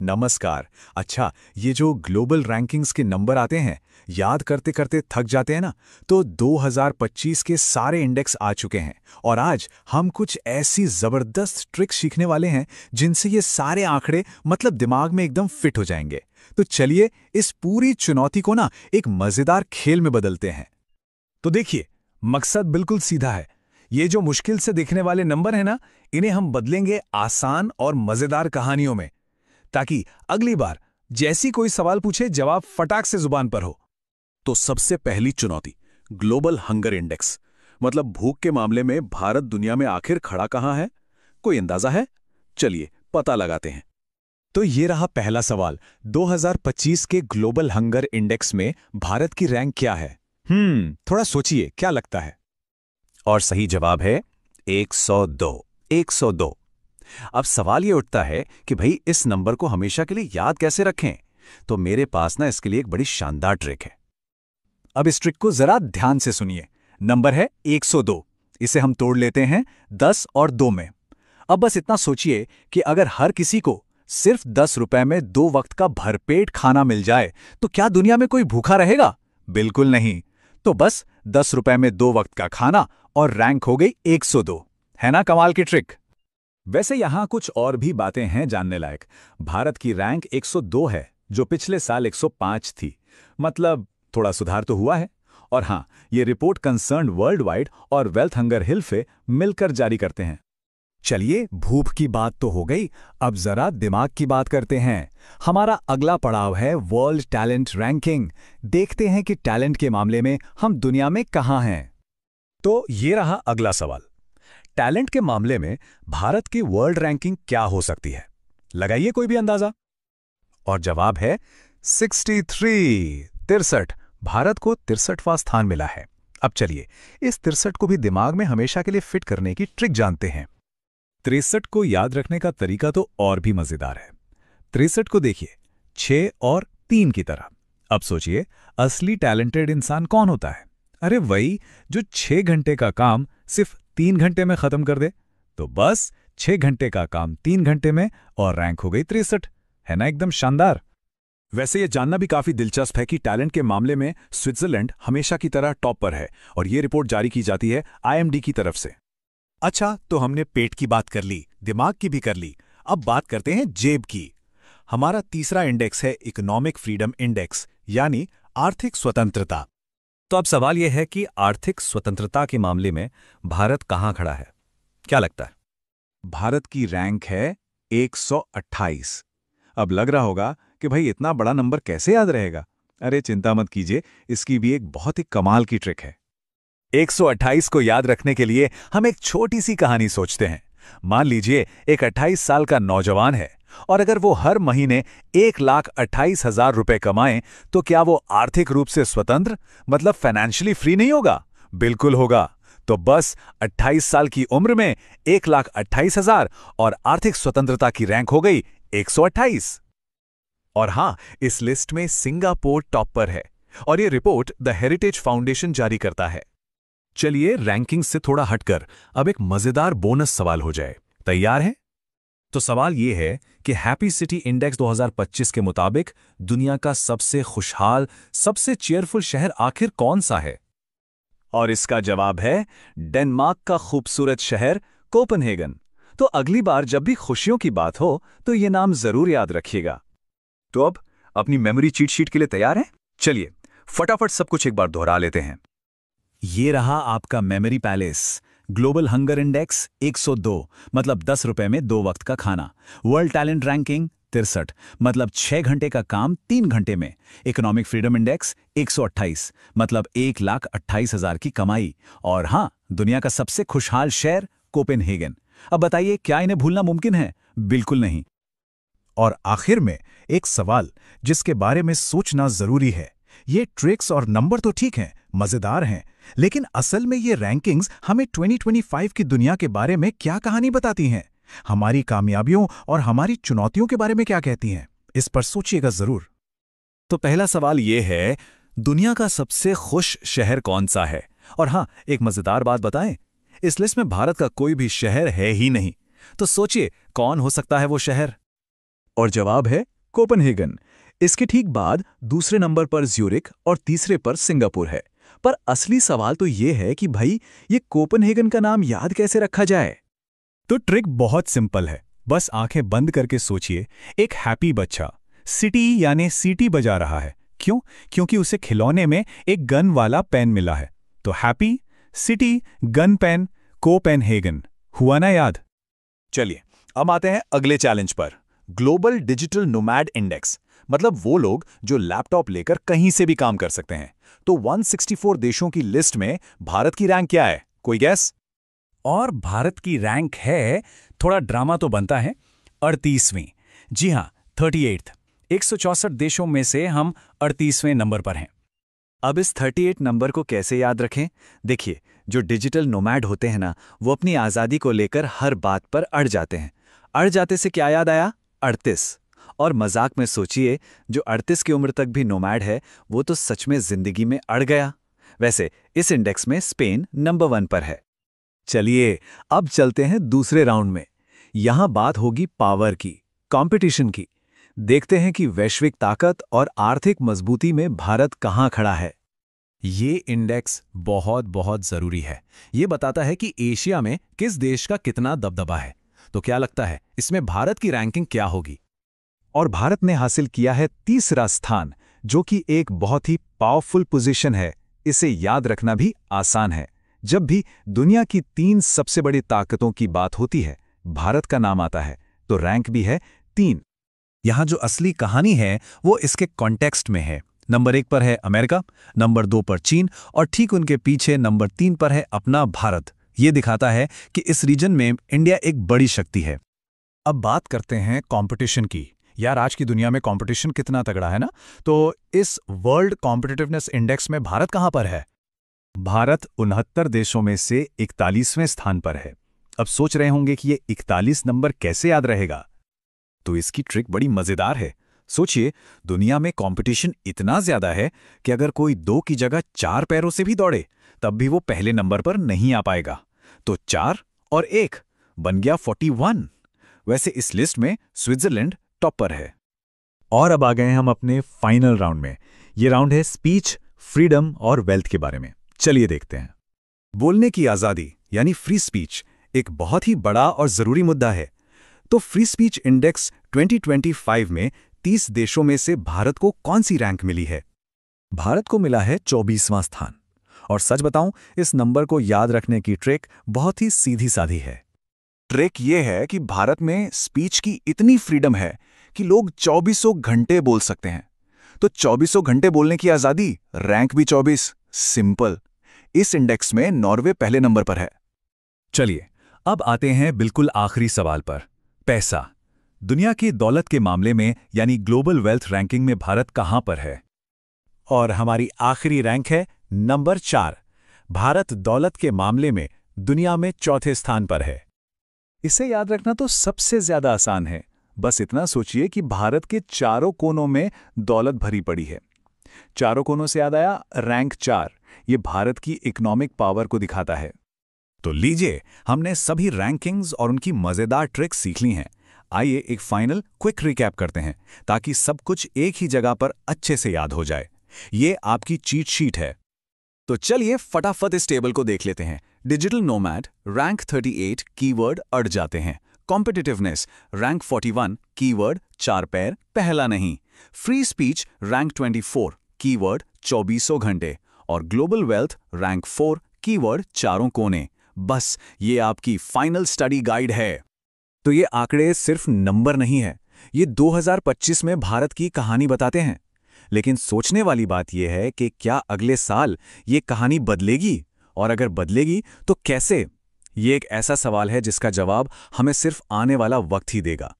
नमस्कार। अच्छा, ये जो ग्लोबल रैंकिंग्स के नंबर आते हैं, याद करते करते थक जाते हैं ना। तो 2025 के सारे इंडेक्स आ चुके हैं और आज हम कुछ ऐसी जबरदस्त ट्रिक्स सीखने वाले हैं जिनसे ये सारे आंकड़े मतलब दिमाग में एकदम फिट हो जाएंगे। तो चलिए इस पूरी चुनौती को ना एक मजेदार खेल में बदलते हैं। तो देखिए, मकसद बिल्कुल सीधा है। ये जो मुश्किल से दिखने वाले नंबर हैं ना, इन्हें हम बदलेंगे आसान और मजेदार कहानियों में, ताकि अगली बार जैसी कोई सवाल पूछे जवाब फटाक से जुबान पर हो। तो सबसे पहली चुनौती, ग्लोबल हंगर इंडेक्स, मतलब भूख के मामले में भारत दुनिया में आखिर खड़ा कहाँ है? कोई अंदाजा है? चलिए पता लगाते हैं। तो ये रहा पहला सवाल, 2025 के ग्लोबल हंगर इंडेक्स में भारत की रैंक क्या है? थोड़ा सोचिए, क्या लगता है? और सही जवाब है 102। 102। अब सवाल ये उठता है कि भाई इस नंबर को हमेशा के लिए याद कैसे रखें? तो मेरे पास ना इसके लिए एक बड़ी शानदार ट्रिक है। अब इस ट्रिक को जरा ध्यान से सुनिए। नंबर है 102। इसे हम तोड़ लेते हैं 10 और 2 में। अब बस इतना सोचिए कि अगर हर किसी को सिर्फ 10 रुपए में 2 वक्त का भरपेट खाना मिल जाए तो क्या दुनिया में कोई भूखा रहेगा? बिल्कुल नहीं। तो बस 10 रुपए में 2 वक्त का खाना और रैंक हो गई 102। है ना कमाल की ट्रिक? वैसे यहां कुछ और भी बातें हैं जानने लायक। भारत की रैंक 102 है, जो पिछले साल 105 थी। मतलब थोड़ा सुधार तो हुआ है। और हां, ये रिपोर्ट कंसर्न वर्ल्ड वाइड और वेल्थ हंगर हिल्फे मिलकर जारी करते हैं। चलिए, भूख की बात तो हो गई, अब जरा दिमाग की बात करते हैं। हमारा अगला पड़ाव है वर्ल्ड टैलेंट रैंकिंग। देखते हैं कि टैलेंट के मामले में हम दुनिया में कहां हैं। तो ये रहा अगला सवाल। टैलेंट के मामले में भारत की वर्ल्ड रैंकिंग क्या हो सकती है? लगाइए कोई भी अंदाजा। और जवाब है 63। 63। भारत को 63वां स्थान मिला है। अब चलिए इस 63 को भी दिमाग में हमेशा के लिए फिट करने की ट्रिक जानते हैं। 63 को याद रखने का तरीका तो और भी मजेदार है। 63 को देखिए 6 और 3 की तरह। अब सोचिए, असली टैलेंटेड इंसान कौन होता है? अरे वही जो 6 घंटे का काम सिर्फ 3 घंटे में खत्म कर दे। तो बस 6 घंटे का काम 3 घंटे में और रैंक हो गई 63। है ना एकदम शानदार? वैसे ये जानना भी काफी दिलचस्प है कि टैलेंट के मामले में स्विट्जरलैंड हमेशा की तरह टॉप पर है और ये रिपोर्ट जारी की जाती है IMD की तरफ से। अच्छा, तो हमने पेट की बात कर ली, दिमाग की भी कर ली। अब बात करते हैं जेब की। हमारा तीसरा इंडेक्स है इकोनॉमिक फ्रीडम इंडेक्स, यानी आर्थिक स्वतंत्रता। तो अब सवाल यह है कि आर्थिक स्वतंत्रता के मामले में भारत कहां खड़ा है? क्या लगता है? भारत की रैंक है 128। अब लग रहा होगा कि भाई इतना बड़ा नंबर कैसे याद रहेगा? अरे चिंता मत कीजिए, इसकी भी एक बहुत ही कमाल की ट्रिक है। 128 को याद रखने के लिए हम एक छोटी सी कहानी सोचते हैं। मान लीजिए एक 28 साल का नौजवान है और अगर वो हर महीने 1,28,000 रुपए कमाएं तो क्या वो आर्थिक रूप से स्वतंत्र, मतलब फाइनेंशियली फ्री नहीं होगा? बिल्कुल होगा। तो बस 28 साल की उम्र में 1,28,000 और आर्थिक स्वतंत्रता की रैंक हो गई 128। और हां, इस लिस्ट में सिंगापुर टॉप पर है और ये रिपोर्ट द हेरिटेज फाउंडेशन जारी करता है। चलिए रैंकिंग से थोड़ा हटकर अब एक मजेदार बोनस सवाल हो जाए। तैयार हैं? तो सवाल यह है कि हैप्पी सिटी इंडेक्स 2025 के मुताबिक दुनिया का सबसे खुशहाल, सबसे चेयरफुल शहर आखिर कौन सा है? और इसका जवाब है डेनमार्क का खूबसूरत शहर कोपेनहेगन। तो अगली बार जब भी खुशियों की बात हो तो ये नाम जरूर याद रखिएगा। तो अब अपनी मेमोरी चीट शीट के लिए तैयार हैं? चलिए फटाफट सब कुछ एक बार दोहरा लेते हैं। ये रहा आपका memory palace. Global hunger index 102, मतलब 10 रुपए में 2 वक्त का खाना। वर्ल्ड टैलेंट रैंकिंग 63, मतलब 6 घंटे का काम 3 घंटे में। इकोनॉमिक फ्रीडम इंडेक्स 128, मतलब 1,28,000 की कमाई। और हाँ, दुनिया का सबसे खुशहाल शहर कोपेनहेगन। अब बताइए, क्या इन्हें भूलना मुमकिन है? बिल्कुल नहीं। और आखिर में एक सवाल जिसके बारे में सोचना जरूरी है। ये ट्रिक्स और नंबर तो ठीक हैं, मजेदार हैं, लेकिन असल में ये रैंकिंग्स हमें 2025 की दुनिया के बारे में क्या कहानी बताती हैं? हमारी कामयाबियों और हमारी चुनौतियों के बारे में क्या कहती हैं? इस पर सोचिएगा जरूर। तो पहला सवाल ये है, दुनिया का सबसे खुश शहर कौन सा है? और हाँ, एक मजेदार बात बताएं, इस लिस्ट में भारत का कोई भी शहर है ही नहीं। तो सोचिए कौन हो सकता है वो शहर? और जवाब है कोपेनहेगन। इसके ठीक बाद दूसरे नंबर पर ज्यूरिख और तीसरे पर सिंगापुर है। पर असली सवाल तो ये है कि भाई ये कोपेनहेगन का नाम याद कैसे रखा जाए। तो ट्रिक बहुत सिंपल है, बस आंखें बंद करके सोचिए। एक हैप्पी बच्चा सिटी यानी सीटी बजा रहा है। क्यों? क्योंकि उसे खिलौने में एक गन वाला पेन मिला है। तो happy, city, gun pen, Copenhagen. हुआ ना याद? चलिए अब आते हैं अगले चैलेंज पर। ग्लोबल डिजिटल नोमैड इंडेक्स, मतलब वो लोग जो लैपटॉप लेकर कहीं से भी काम कर सकते हैं। तो 164 देशों की लिस्ट में भारत की रैंक क्या है? कोई गैस? और भारत की रैंक है, थोड़ा ड्रामा तो बनता है, 38वीं। जी हां, 38th। 164 देशों में से हम 38वें नंबर पर हैं। अब इस 38 नंबर को कैसे याद रखें? देखिए, जो डिजिटल नोमैड होते हैं ना, वो अपनी आज़ादी को लेकर हर बात पर अड़ जाते हैं। अड़ जाते से क्या याद आया? 38। और मजाक में सोचिए, जो 38 की उम्र तक भी नोमैड है, वो तो सच में जिंदगी में अड़ गया। वैसे इस इंडेक्स में स्पेन नंबर 1 पर है। चलिए अब चलते हैं दूसरे राउंड में। यहां बात होगी पावर की, कंपटीशन की। देखते हैं कि वैश्विक ताकत और आर्थिक मजबूती में भारत कहां खड़ा है। ये इंडेक्स बहुत बहुत जरूरी है। ये बताता है कि एशिया में किस देश का कितना दबदबा है। तो क्या लगता है इसमें भारत की रैंकिंग क्या होगी? और भारत ने हासिल किया है तीसरा स्थान, जो कि एक बहुत ही पावरफुल पोजीशन है। इसे याद रखना भी आसान है। जब भी दुनिया की 3 सबसे बड़ी ताकतों की बात होती है, भारत का नाम आता है। तो रैंक भी है 3। यहाँ जो असली कहानी है वो इसके कॉन्टेक्स्ट में है। नंबर 1 पर है अमेरिका, नंबर 2 पर चीन और ठीक उनके पीछे नंबर 3 पर है अपना भारत। ये दिखाता है कि इस रीजन में इंडिया एक बड़ी शक्ति है। अब बात करते हैं कंपटीशन की। यार आज की दुनिया में कंपटीशन कितना तगड़ा है ना। तो इस वर्ल्ड कॉम्पिटिटिवनेस इंडेक्स में भारत कहाँ पर है? भारत 69 देशों में से 41वें स्थान पर है। अब सोच रहे होंगे कि ये 41 नंबर कैसे याद रहेगा? तो इसकी ट्रिक बड़ी मजेदार है। सोचिए, दुनिया में कंपटीशन इतना ज्यादा है कि अगर कोई 2 की जगह 4 पैरों से भी दौड़े, तब भी वो पहले नंबर पर नहीं आ पाएगा। तो 4 और 1 बन गया 41। वैसे इस लिस्ट में स्विट्जरलैंड टॉप पर है। और अब आ गए हम अपने फाइनल राउंड में। ये राउंड है स्पीच, फ्रीडम और वेल्थ के बारे में। चलिए देखते हैं। बोलने की आज़ादी यानी फ्री स्पीच एक बहुत ही बड़ा और ज़रूरी मुद्दा है। तो फ्री स्पीच इंडेक्स 2025 में 30 देशों में से भारत को कौन सी रैंक मिली है? भारत को मिला है 24वां स्थान। और सच बताऊं, इस नंबर को याद रखने की ट्रिक बहुत ही सीधी साधी है। ट्रिक ये है कि भारत में स्पीच की इतनी फ्रीडम है कि लोग 24 घंटे बोल सकते हैं। तो 24 घंटे बोलने की आज़ादी, रैंक भी 24। सिंपल। इस इंडेक्स में नॉर्वे पहले नंबर पर है। चलिए अब आते हैं बिल्कुल आखिरी सवाल पर। पैसा। दुनिया की दौलत के मामले में यानी ग्लोबल वेल्थ रैंकिंग में भारत कहां पर है? और हमारी आखिरी रैंक है नंबर 4। भारत दौलत के मामले में दुनिया में चौथे स्थान पर है। इसे याद रखना तो सबसे ज्यादा आसान है। बस इतना सोचिए कि भारत के चारों कोनों में दौलत भरी पड़ी है। चारों कोनों से याद आया रैंक 4। ये भारत की इकोनॉमिक पावर को दिखाता है। तो लीजिए, हमने सभी रैंकिंग्स और उनकी मजेदार ट्रिक्स सीख ली हैं। आइए एक फाइनल क्विक रिकैप करते हैं ताकि सब कुछ एक ही जगह पर अच्छे से याद हो जाए। ये आपकी चीट शीट है। तो चलिए फटाफट इस टेबल को देख लेते हैं। डिजिटल नोमैड रैंक 38, कीवर्ड अड़ जाते हैं। कॉम्पिटिटिवनेस रैंक 41, कीवर्ड 4 पैर पहला नहीं। फ्री स्पीच रैंक 24, कीवर्ड 24 घंटे। और ग्लोबल वेल्थ रैंक 4, कीवर्ड चारों कोने। बस ये आपकी फाइनल स्टडी गाइड है। तो ये आंकड़े सिर्फ नंबर नहीं है, ये 2025 में भारत की कहानी बताते हैं। लेकिन सोचने वाली बात यह है कि क्या अगले साल ये कहानी बदलेगी, और अगर बदलेगी तो कैसे? ये एक ऐसा सवाल है जिसका जवाब हमें सिर्फ आने वाला वक्त ही देगा।